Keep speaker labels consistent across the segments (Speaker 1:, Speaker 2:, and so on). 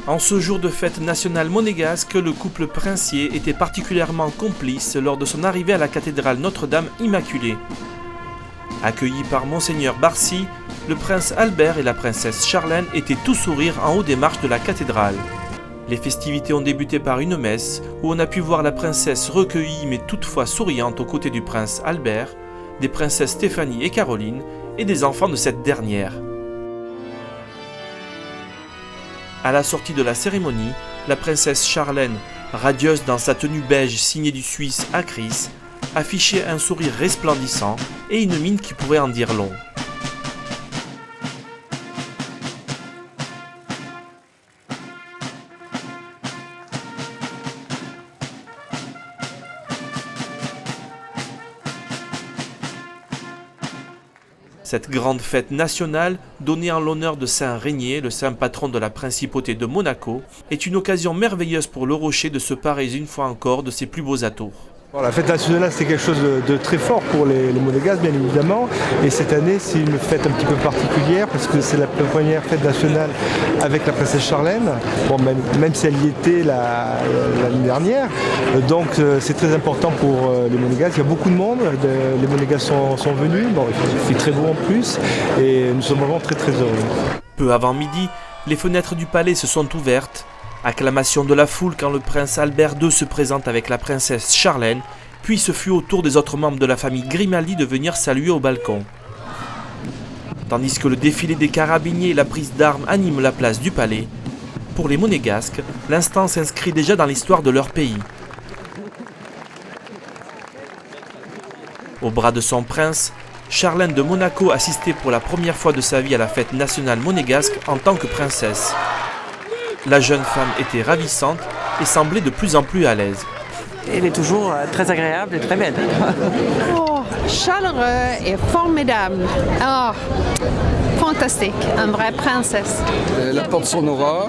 Speaker 1: En ce jour de fête nationale monégasque, le couple princier était particulièrement complice lors de son arrivée à la cathédrale Notre-Dame Immaculée. Accueillis par Monseigneur Barcy, le prince Albert et la princesse Charlène étaient tout sourire en haut des marches de la cathédrale. Les festivités ont débuté par une messe où on a pu voir la princesse recueillie mais toutefois souriante aux côtés du prince Albert, des princesses Stéphanie et Caroline et des enfants de cette dernière. À la sortie de la cérémonie, la princesse Charlène, radieuse dans sa tenue beige signée du Suisse Acris, affichait un sourire resplendissant et une mine qui pourrait en dire long. Cette grande fête nationale, donnée en l'honneur de Saint Régnier, le saint patron de la principauté de Monaco, est une occasion merveilleuse pour le Rocher de se parer une fois encore de ses plus beaux atours.
Speaker 2: La fête nationale, c'est quelque chose de très fort pour les Monégasques, bien évidemment. Et cette année, c'est une fête un petit peu particulière parce que c'est la première fête nationale avec la princesse Charlène, bon, même si elle y était l'année dernière. Donc c'est très important pour les Monégasques. Il y a beaucoup de monde, les Monégasques sont venus. Bon, il fait très beau en plus et nous sommes vraiment très très heureux.
Speaker 1: Peu avant midi, les fenêtres du palais se sont ouvertes. Acclamation de la foule quand le prince Albert II se présente avec la princesse Charlène, puis ce fut au tour des autres membres de la famille Grimaldi de venir saluer au balcon. Tandis que le défilé des carabiniers et la prise d'armes animent la place du palais, pour les Monégasques, l'instant s'inscrit déjà dans l'histoire de leur pays. Au bras de son prince, Charlène de Monaco assistait pour la première fois de sa vie à la fête nationale monégasque en tant que princesse. La jeune femme était ravissante et semblait de plus en plus à l'aise.
Speaker 3: Elle est toujours très agréable et très belle.
Speaker 4: Oh, chaleureux et formidable. Oh, fantastique, une vraie princesse.
Speaker 5: Elle apporte son aura,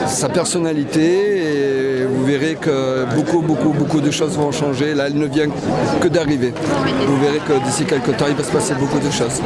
Speaker 5: sa personnalité et vous verrez que beaucoup de choses vont changer. Là, elle ne vient que d'arriver. Vous verrez que d'ici quelques temps, il va se passer beaucoup de choses.